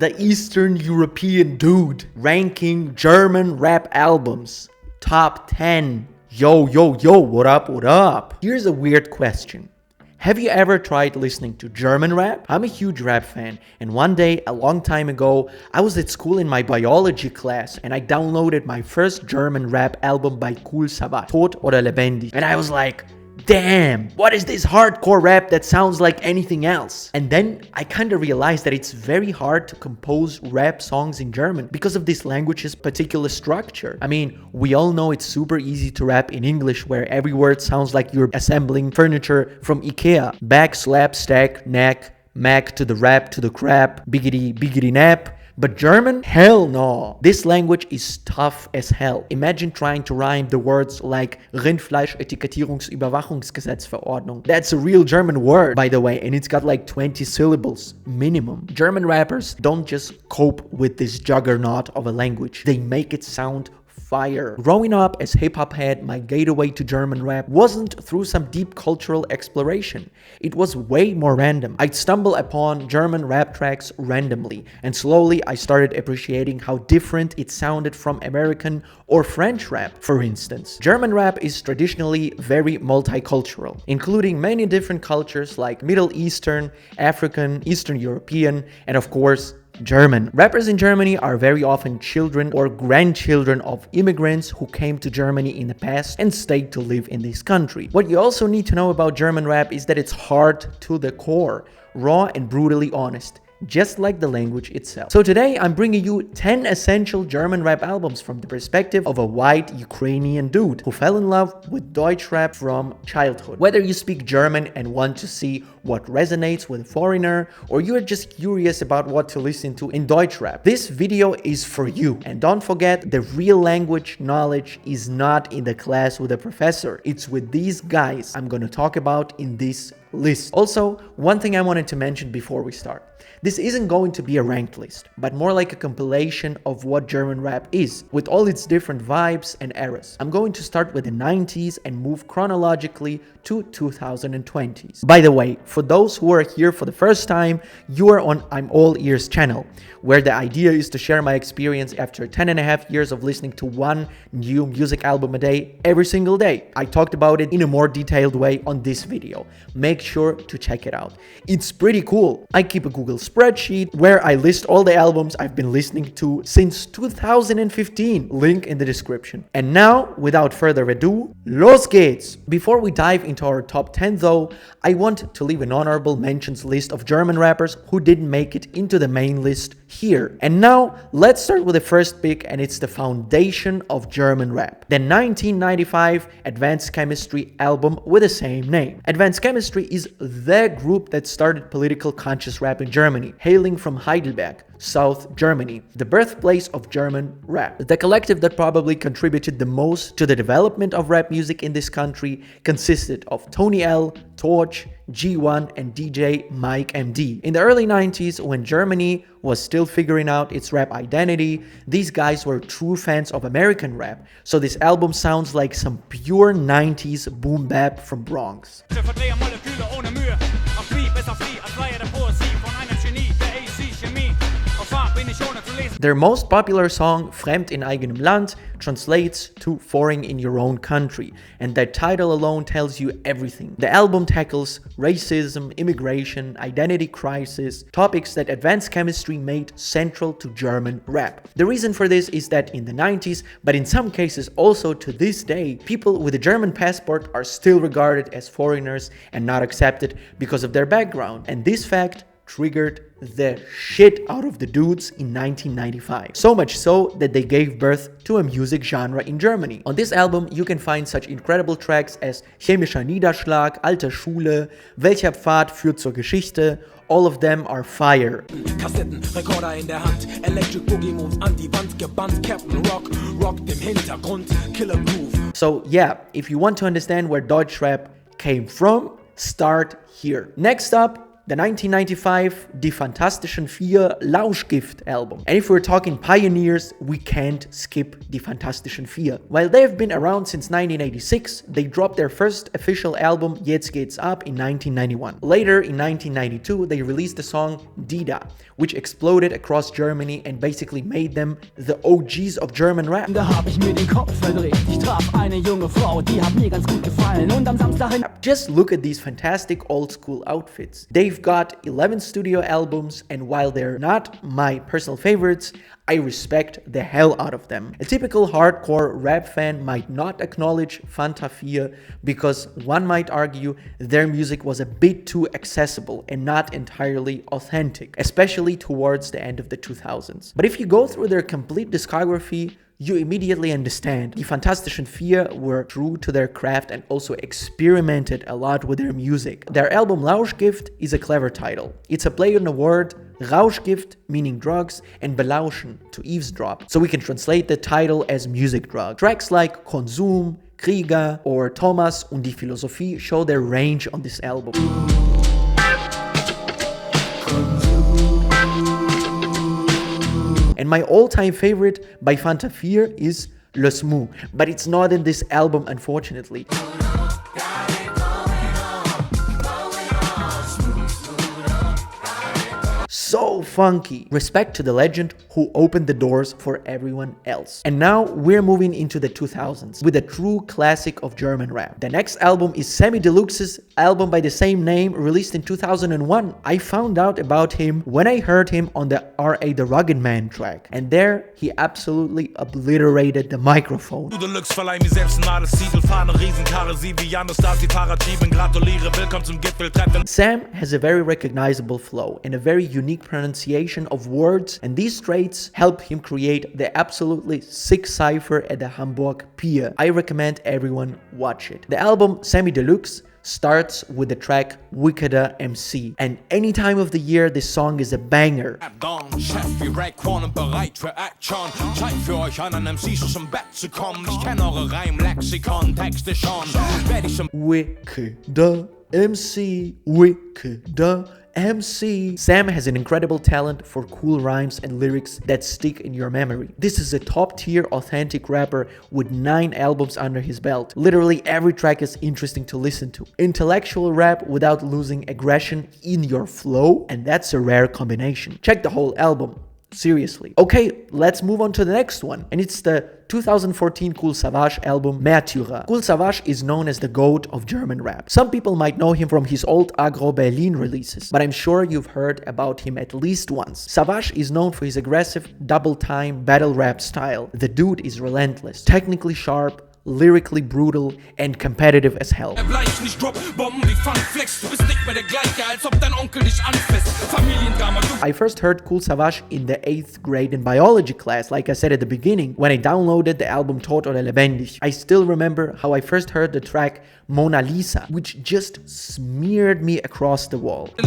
the Eastern European dude, ranking German rap albums. Top 10. Yo, what up, what up? Here's a weird question. Have you ever tried listening to German rap? I'm a huge rap fan, and one day, a long time ago, I was at school in my biology class and I downloaded my first German rap album by Kool Savas, Tot oder Lebendig. And I was like, damn, what is this hardcore rap that sounds like anything else? And then I kind of realized that it's very hard to compose rap songs in German because of this language's particular structure. I mean, we all know it's super easy to rap in English where every word sounds like you're assembling furniture from IKEA. Back, slap, stack, neck, mac to the rap to the crap, biggity nap. But German? Hell no. This language is tough as hell. Imagine trying to rhyme the words like Rindfleischetikettierungsüberwachungsgesetzverordnung. That's a real German word, by the way, and it's got like 20 syllables minimum. German rappers don't just cope with this juggernaut of a language. They make it sound fire. Growing up as hip-hop head, my gateway to German rap wasn't through some deep cultural exploration. It was way more random. I'd stumble upon German rap tracks randomly, and slowly I started appreciating how different it sounded from American or French rap, for instance. German rap is traditionally very multicultural, including many different cultures like Middle Eastern, African, Eastern European, and of course, German. Rappers in Germany are very often children or grandchildren of immigrants who came to Germany in the past and stayed to live in this country. What you also need to know about German rap is that it's hard to the core, raw and brutally honest, just like the language itself. So today I'm bringing you 10 essential German rap albums from the perspective of a white Ukrainian dude who fell in love with Deutschrap from childhood. Whether you speak German and want to see what resonates with a foreigner, or you're just curious about what to listen to in Deutschrap, this video is for you. And don't forget, the real language knowledge is not in the class with a professor. It's with these guys I'm gonna talk about in this list. Also, one thing I wanted to mention before we start. This isn't going to be a ranked list, but more like a compilation of what German rap is, with all its different vibes and eras. I'm going to start with the 90s and move chronologically to 2020s. By the way, for those who are here for the first time, you are on I'm All Ears channel, where the idea is to share my experience after 10.5 years of listening to one new music album a day every single day. I talked about it in a more detailed way on this video. Make sure to check it out. It's pretty cool. I keep a Google spreadsheet where I list all the albums I've been listening to since 2015. Link in the description. And now, without further ado, los geht's! Before we dive into our top 10 though, I want to leave an honorable mentions list of German rappers who didn't make it into the main list here. And now, let's start with the first pick, and it's the foundation of German rap. The 1995 Advanced Chemistry album with the same name. Advanced Chemistry is the group that started political conscious rap in Germany, hailing from Heidelberg, South Germany, the birthplace of German rap. The collective that probably contributed the most to the development of rap music in this country consisted of Tony L, Torch, G1 and DJ Mike MD. In the early 90s, when Germany was still figuring out its rap identity, these guys were true fans of American rap, so this album sounds like some pure 90s boom bap from Bronx. Their most popular song, Fremd in eigenem Land, translates to foreign in your own country, and that title alone tells you everything. The album tackles racism, immigration, identity crisis, topics that Advanced Chemistry made central to German rap. The reason for this is that in the 90s, but in some cases also to this day, people with a German passport are still regarded as foreigners and not accepted because of their background, and this fact triggered the shit out of the dudes in 1995. So much so that they gave birth to a music genre in Germany. On this album you can find such incredible tracks as Chemischer Niederschlag, Alte Schule, Welcher Pfad führt zur Geschichte. All of them are fire. Kassetten, Rekorder in der Hand, Electric Boogie Moves an die Wand gebannt, Captain Rock, rockt im Hintergrund, Killer Groove. So yeah, if you want to understand where Deutschrap came from, start here. Next up, The 1995 Die Fantastischen Vier Lauschgift album. And if we're talking pioneers, we can't skip Die Fantastischen Vier. While they've been around since 1986, they dropped their first official album Jetzt geht's ab in 1991. Later, in 1992, they released the song Dida, which exploded across Germany and basically made them the OGs of German rap. Da hab ich mir den Kopf verdreht. Ich traf eine junge Frau, die hat mir ganz gut gefallen. Und am Samstag Just look at these fantastic old school outfits. They've got 11 studio albums, and while they're not my personal favorites, I respect the hell out of them. A typical hardcore rap fan might not acknowledge Fantafia because one might argue their music was a bit too accessible and not entirely authentic, especially towards the end of the 2000s. But if you go through their complete discography, you immediately understand. Die Fantastischen Vier were true to their craft and also experimented a lot with their music. Their album Lauschgift is a clever title. It's a play on the word Rauschgift, meaning drugs, and belauschen, to eavesdrop. So we can translate the title as music drug. Tracks like Konsum, Kollegah, or Thomas und die Philosophie show their range on this album. And my all-time favorite by Fantafia is Le Smou, but it's not in this album, unfortunately. So funky. Respect to the legend who opened the doors for everyone else. And now we're moving into the 2000s with a true classic of German rap. The next album is Samy Deluxe's album by the same name, released in 2001. I found out about him when I heard him on the R.A. the Rugged Man track, and there he absolutely obliterated the microphone. Sam has a very recognizable flow and a very unique pronunciation of words, and these traits help him create the absolutely sick cipher at the Hamburg Vier. I recommend everyone watch it. The album Samy Deluxe starts with the track Wickeder MC, and any time of the year this song is a banger. Wickeder MC, Wickeder MC. Sam has an incredible talent for cool rhymes and lyrics that stick in your memory. This is a top-tier authentic rapper with 9 albums under his belt. Literally every track is interesting to listen to. Intellectual rap without losing aggression in your flow, and that's a rare combination. Check the whole album. Seriously. Okay, let's move on to the next one, and it's the 2014 Kool Savas album Märtyrer. Kool Savas is known as the GOAT of German rap. Some people might know him from his old Agro Berlin releases, but I'm sure you've heard about him at least once. Savas is known for his aggressive, double-time battle rap style. The dude is relentless, technically sharp, lyrically brutal, and competitive as hell. I first heard Kool Savas in the 8th grade in biology class, like I said at the beginning, when I downloaded the album Tot oder Lebendig. I still remember how I first heard the track Mona Lisa, which just smeared me across the wall. In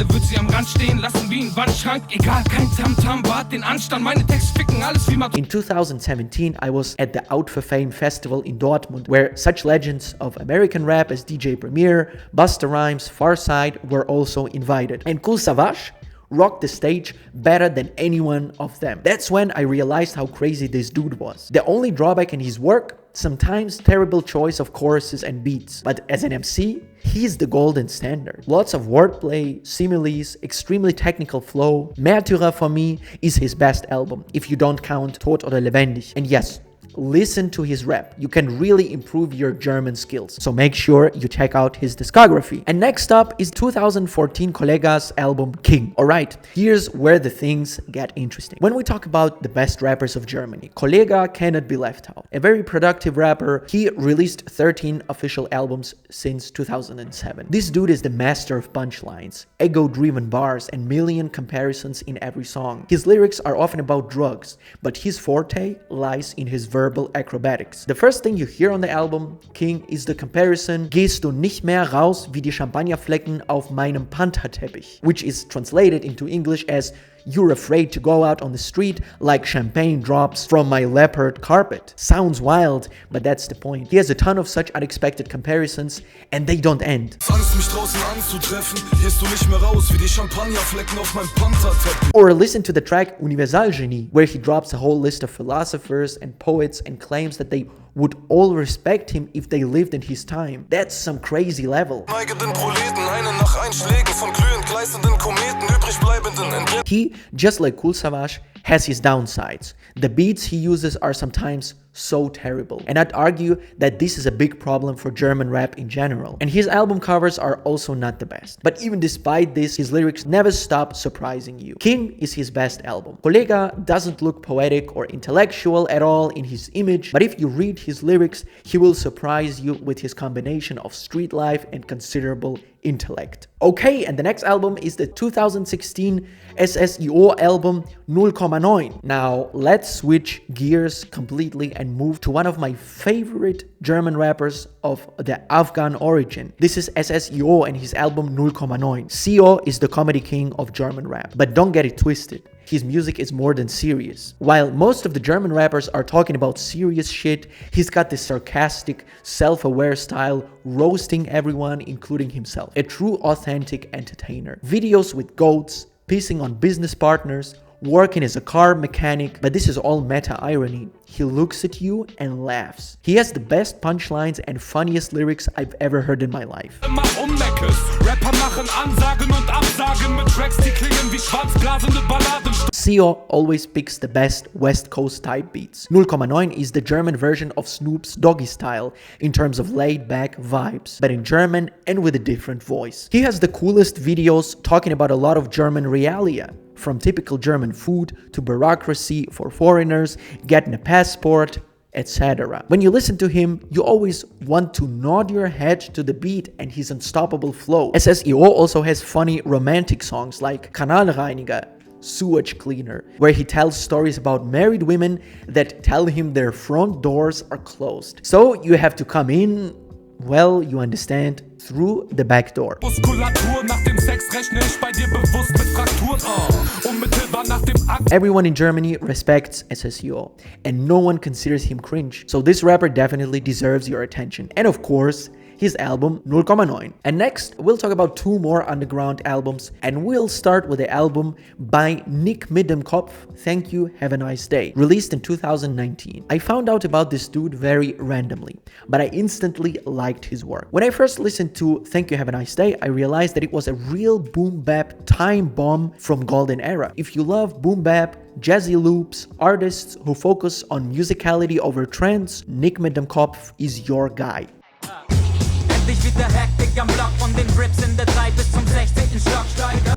2017, I was at the Out for Fame festival in Dortmund, where such legends of American rap as DJ Premier, Busta Rhymes, Pharcyde were also invited. And Kool Savas rocked the stage better than any one of them. That's when I realized how crazy this dude was. The only drawback in his work, sometimes terrible choice of choruses and beats, but as an MC, he's the golden standard. Lots of wordplay, similes, extremely technical flow. Märtyrer for me is his best album, if you don't count Tot oder Lebendig. And yes, listen to his rap. You can really improve your German skills, so make sure you check out his discography. And next up is 2014 Kollegah's album King. Alright, here's where the things get interesting. When we talk about the best rappers of Germany, Kollegah cannot be left out. A very productive rapper, he released 13 official albums since 2007. This dude is the master of punchlines, ego-driven bars, and million comparisons in every song. His lyrics are often about drugs, but his forte lies in his verbal acrobatics. The first thing you hear on the album King is the comparison "Gehst du nicht mehr raus wie die Champagnerflecken auf meinem Pantherteppich", which is translated into English as You're afraid to go out on the street like champagne drops from my leopard carpet. Sounds wild, but that's the point. He has a ton of such unexpected comparisons and they don't end. Or listen to the track Universalgenie, where he drops a whole list of philosophers and poets and claims that they would all respect him if they lived in his time. That's some crazy level. He, just like Kool Savas, has his downsides. The beats he uses are sometimes so terrible. And I'd argue that this is a big problem for German rap in general. And his album covers are also not the best. But even despite this, his lyrics never stop surprising you. King is his best album. Kollegah doesn't look poetic or intellectual at all in his image, but if you read his lyrics, he will surprise you with his combination of street life and considerable intellect. Okay, and the next album is the 2016 SSIO album 0,9. Now, let's switch gears completely and move to one of my favorite German rappers of the Afghan origin. This is SSIO and his album 0,9. SSIO is the comedy king of German rap, but don't get it twisted. His music is more than serious. While most of the German rappers are talking about serious shit, he's got this sarcastic, self-aware style, roasting everyone, including himself. A true authentic entertainer. Videos with goats, pissing on business partners, working as a car mechanic, but this is all meta-irony. He looks at you and laughs. He has the best punchlines and funniest lyrics I've ever heard in my life. SSIO always picks the best West Coast type beats. 0,9 is the German version of Snoop's Doggy Style in terms of laid-back vibes, but in German and with a different voice. He has the coolest videos talking about a lot of German realia, from typical German food to bureaucracy for foreigners, getting a passport, etc. When you listen to him, you always want to nod your head to the beat and his unstoppable flow. SSIO also has funny romantic songs like Kanalreiniger, Sewage Cleaner, where he tells stories about married women that tell him their front doors are closed. So you have to come in, well, you understand, through the back door. Everyone in Germany respects SSIO, and no one considers him cringe. So this rapper definitely deserves your attention. And of course, his album 0,9. And next, we'll talk about two more underground albums, and we'll start with the album by Nick mit dem Kopf, Thank You, Have a Nice Day, released in 2019. I found out about this dude very randomly, but I instantly liked his work. When I first listened to Thank You, Have a Nice Day, I realized that it was a real boom bap time bomb from golden era. If you love boom bap, jazzy loops, artists who focus on musicality over trends, Nick mit dem Kopf is your guy.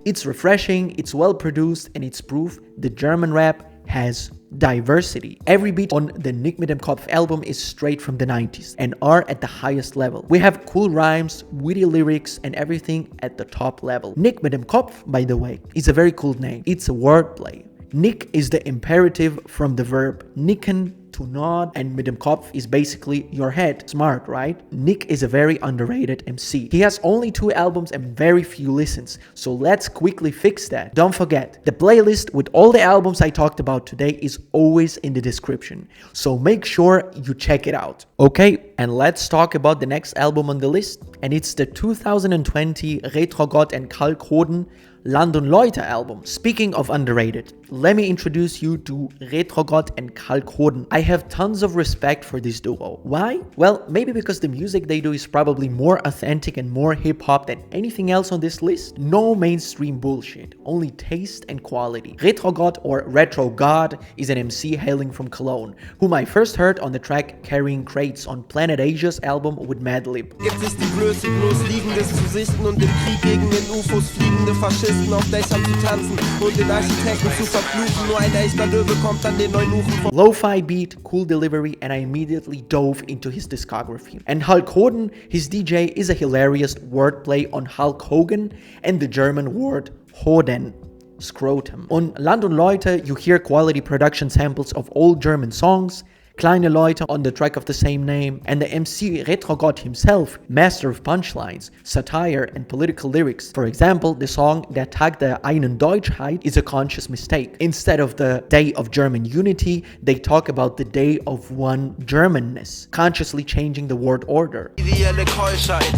It's refreshing, it's well produced, and it's proof the German rap has diversity. Every beat on the Nick mit dem Kopf album is straight from the 90s and are at the highest level. We have cool rhymes, witty lyrics, and everything at the top level. Nick mit dem Kopf, by the way, is a very cool name. It's a wordplay. Nick is the imperative from the verb nicken, to nod, and mit dem Kopf is basically your head. Smart, right? Nick is a very underrated MC. He has only 2 albums and very few listens, so let's quickly fix that. Don't forget, the playlist with all the albums I talked about today is always in the description, so make sure you check it out. Okay, and let's talk about the next album on the list, and it's the 2020 Retrogott and Kalkhoden Land und Leute album. Speaking of underrated, let me introduce you to Retrogott and Kalkhoden. I have tons of respect for this duo. Why? Well, maybe because the music they do is probably more authentic and more hip-hop than anything else on this list. No mainstream bullshit, only taste and quality. Retrogott, or Retro God, is an MC hailing from Cologne, whom I first heard on the track Carrying Crates on Planet Asia's album with Madlib. Gibt es die Blöße, bloß Liegendes zu sichten und im Krieg gegen den UFOs fliegende Faschisten auf Dächern zu tanzen und den Architekten zu verfluchen. Nur ein echter Löwe kommt an den Eunuchen. Lo-fi beat, cool delivery, and I immediately dove into his discography. And Kalkhoden, his DJ, is a hilarious wordplay on Hulk Hogan and the German word Hoden, scrotum. On Land und Leute, you hear quality production samples of old German songs, Kleine Leute on the track of the same name, and the MC Retrogott himself, master of punchlines, satire, and political lyrics. For example, the song Der Tag der einen Deutschheit is a conscious mistake. Instead of the Day of German Unity, they talk about the Day of One Germanness, consciously changing the word order. Ideelle Keuschheit,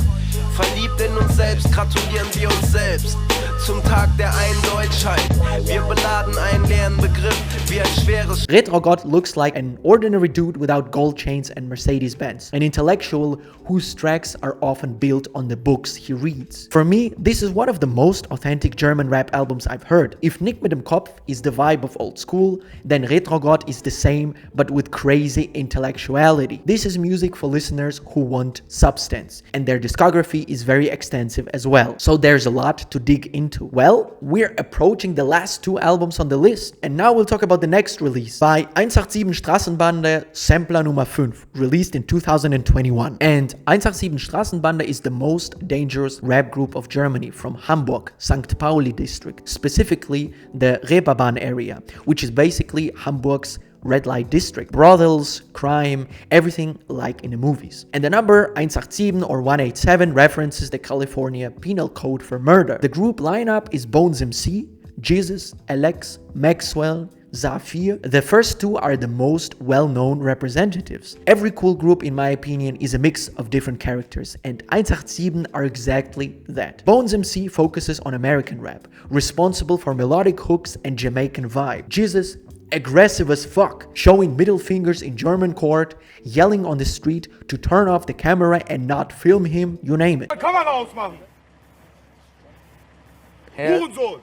verliebt in uns selbst, gratulieren wir uns selbst zum Tag der Eindeutschheit. Wir beladen einen leeren Begriff wie ein schweres. Retrogott looks like an ordinary dude without gold chains and Mercedes-Benz, an intellectual whose tracks are often built on the books he reads. For me, this is one of the most authentic German rap albums I've heard. If Nick mit dem Kopf is the vibe of old school, then Retrogott is the same but with crazy intellectuality. This is music for listeners who want substance, and their discography is very extensive as well. So there's a lot to dig into. Well, we're approaching the last two albums on the list, and now we'll talk about the next release by 187 Straßenbande Sampler Nummer 5, released in 2021. And 187 Straßenbande is the most dangerous rap group of Germany from Hamburg, St. Pauli district, specifically the Reeperbahn area, which is basically Hamburg's red light district. Brothels, crime, everything like in the movies. And the number 187 or 187 references the California Penal Code for murder. The group lineup is Bones MC, Jesus, Alex, Maxwell, Vier. The first two are the most well-known representatives. Every cool group, in my opinion, is a mix of different characters, and 187 are exactly that. Bones MC focuses on American rap, responsible for melodic hooks and Jamaican vibe. Jesus, aggressive as fuck, showing middle fingers in German court, yelling on the street to turn off the camera and not film him, you name it. Kamera ausmachen! Hurensohn!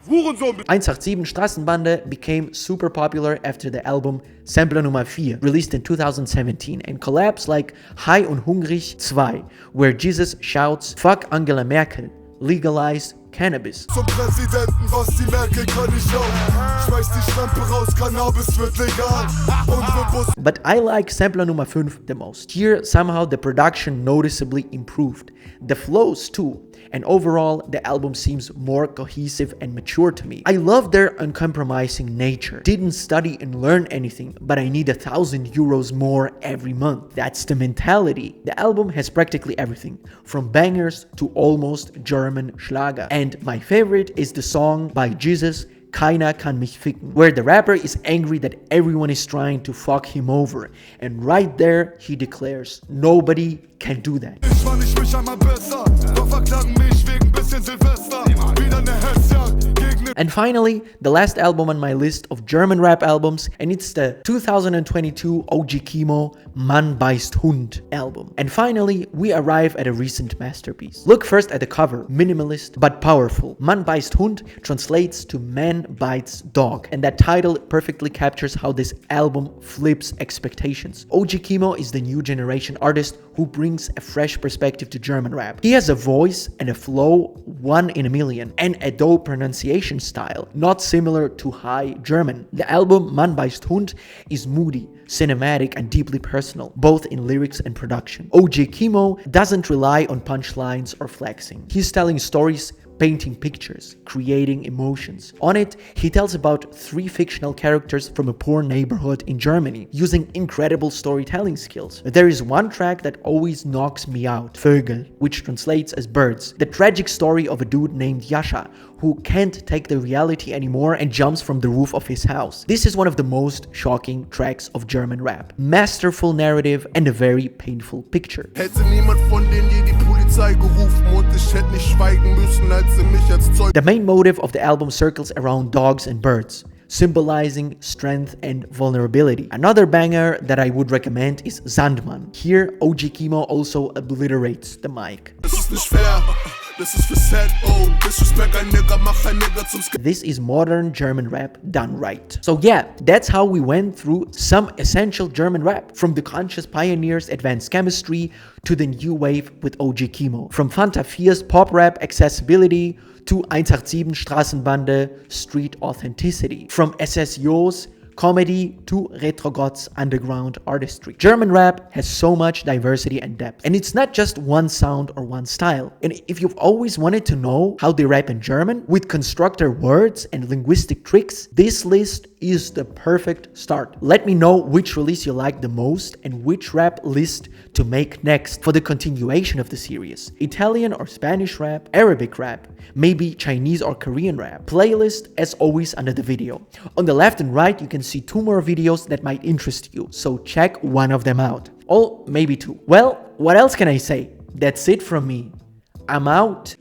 187 Straßenbande became super popular after the album Sampler Nummer 4, released in 2017, and collabs like High und Hungrig 2, where Jesus shouts, "Fuck Angela Merkel, legalize cannabis." Zum Präsidenten, was die Merkel kann ich auch. Schmeiß die Schlampe raus, Cannabis wird legal. But I like Sampler Nummer 5 the most. Here, somehow the production noticeably improved. The flows too. And overall, the album seems more cohesive and mature to me. I love their uncompromising nature. Didn't study and learn anything, but I need 1,000 euros more every month. That's the mentality. The album has practically everything, from bangers to almost German Schlager. And my favorite is the song by Jesus, Keiner kann mich ficken, where the rapper is angry that everyone is trying to fuck him over. And right there, he declares, nobody can do that. Ich war nicht mich einmal besser, doch verklagen mich wegen bisschen Silvester. Wieder eine Hetzjagd gegen den. And finally, the last album on my list of German rap albums, and it's the 2022 OG Keemo Mann beißt Hund album. And finally, we arrive at a recent masterpiece. Look first at the cover, minimalist but powerful. Mann beißt Hund translates to Man bites dog, and that title perfectly captures how this album flips expectations. OG Keemo is the new generation artist who brings a fresh perspective to German rap. He has a voice and a flow one in a million, and a dope pronunciation style, not similar to High German. The album Mann beißt Hund is moody, cinematic, and deeply personal, both in lyrics and production. OG Keemo doesn't rely on punchlines or flexing. He's telling stories, painting pictures, creating emotions. On it, he tells about 3 fictional characters from a poor neighborhood in Germany, using incredible storytelling skills. There is one track that always knocks me out, Vögel, which translates as birds. The tragic story of a dude named Yasha, who can't take the reality anymore and jumps from the roof of his house. This is one of the most shocking tracks of German rap. Masterful narrative and a very painful picture. Hätte niemand von denen je die Polizei gerufen und ich hätte nicht schweigen müssen, als sie mich als Zeug. The main motive of the album circles around dogs and birds, symbolizing strength and vulnerability. Another banger that I would recommend is Sandmann. Here, OG Keemo also obliterates the mic. Das ist nicht fair. Das ist für sad, oh, disrespect ein Nigger, mach ein Nigger zum This is modern German rap done right. So yeah, that's how we went through some essential German rap, from the conscious pioneers Advanced Chemistry to the new wave with OG Keemo. From Fanta 4's pop rap accessibility to 187 Straßenbande street authenticity. From SSIO's comedy to Retro-Goth's underground artistry. German rap has so much diversity and depth, and it's not just one sound or one style. And if you've always wanted to know how they rap in German with constructor words and linguistic tricks, this list is the perfect start. Let me know which release you like the most and which rap list to make next for the continuation of the series. Italian or Spanish rap, Arabic rap, maybe Chinese or Korean rap. Playlist as always under the video. On the left and right you can see 2 more videos that might interest you, so check one of them out. Or maybe 2. Well, what else can I say? That's it from me. I'm out.